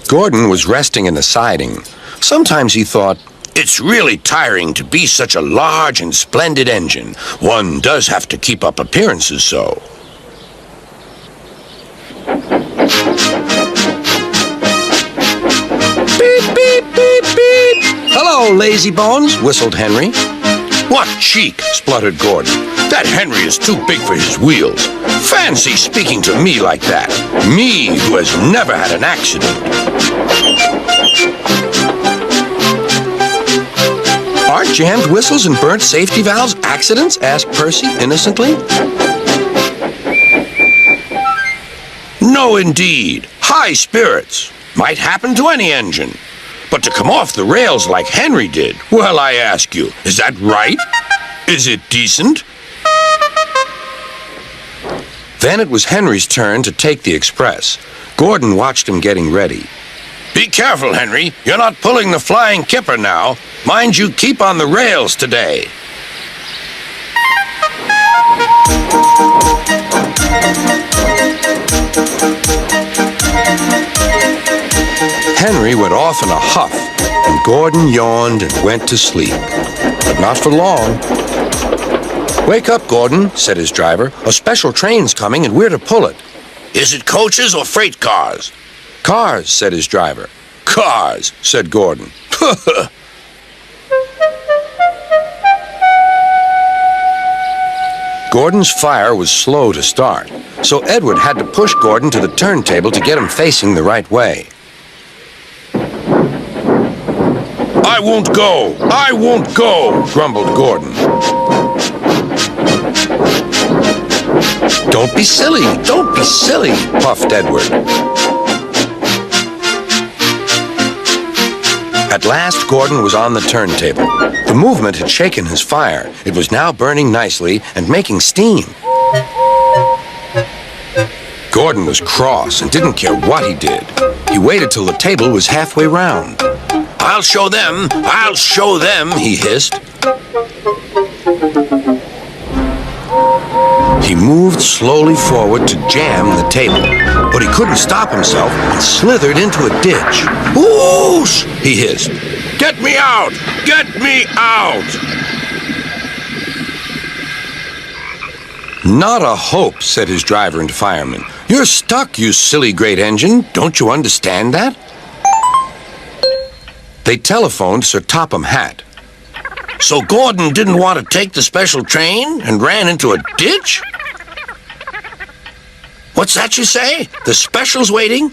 Gordon was resting in the siding. Sometimes he thought, "It's really tiring to be such a large and splendid engine. One does have to keep up appearances so." Beep, beep, beep, beep. "Hello, lazy bones," whistled Henry. "What cheek," spluttered Gordon. "That Henry is too big for his wheels. Fancy speaking to me like that. Me, who has never had an accident." "Aren't jammed whistles and burnt safety valves accidents?" asked Percy innocently. "No, indeed. High spirits. Might happen to any engine. But to come off the rails like Henry did, well, I ask you, is that right? Is it decent?" Then it was Henry's turn to take the express. Gordon watched him getting ready. "Be careful, Henry. You're not pulling the flying kipper now. Mind you keep on the rails today." Henry went off in a huff, and Gordon yawned and went to sleep. But not for long. "Wake up, Gordon," said his driver. "A special train's coming and we're to pull it." "Is it coaches or freight cars?" "Cars," said his driver. "Cars," said Gordon. Gordon's fire was slow to start, so Edward had to push Gordon to the turntable to get him facing the right way. "I won't go! I won't go!" grumbled Gordon. "Don't be silly! Don't be silly!" puffed Edward. At last, Gordon was on the turntable. The movement had shaken his fire. It was now burning nicely and making steam. Gordon was cross and didn't care what he did. He waited till the table was halfway round. "I'll show them! I'll show them!" he hissed. He moved slowly forward to jam the table, but he couldn't stop himself and slithered into a ditch. "Whoosh!" he hissed. "Get me out! Get me out!" "Not a hope," said his driver and fireman. "You're stuck, you silly great engine. Don't you understand that?" They telephoned Sir Topham Hatt. "So Gordon didn't want to take the special train and ran into a ditch?" "What's that you say? The special's waiting?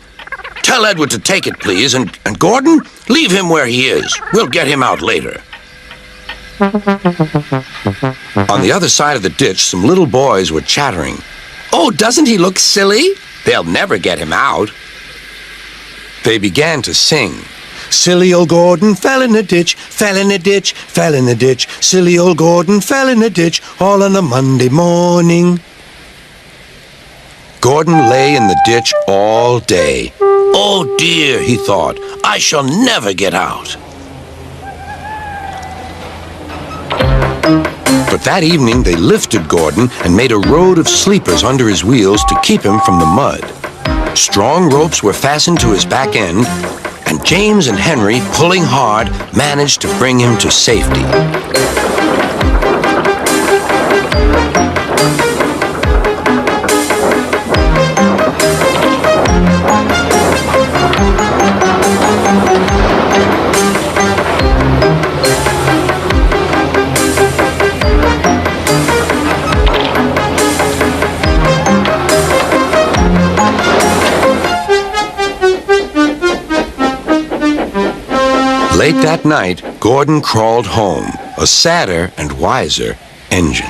Tell Edward to take it, please, and Gordon, leave him where he is. We'll get him out later." On the other side of the ditch, some little boys were chattering. "Oh, doesn't he look silly? They'll never get him out." They began to sing. "Silly old Gordon fell in a ditch, fell in a ditch, fell in a ditch. Silly old Gordon fell in a ditch, all on a Monday morning." Gordon lay in the ditch all day. "Oh dear," he thought, "I shall never get out." But that evening they lifted Gordon and made a road of sleepers under his wheels to keep him from the mud. Strong ropes were fastened to his back end, and James and Henry, pulling hard, managed to bring him to safety. Late that night, Gordon crawled home, a sadder and wiser engine.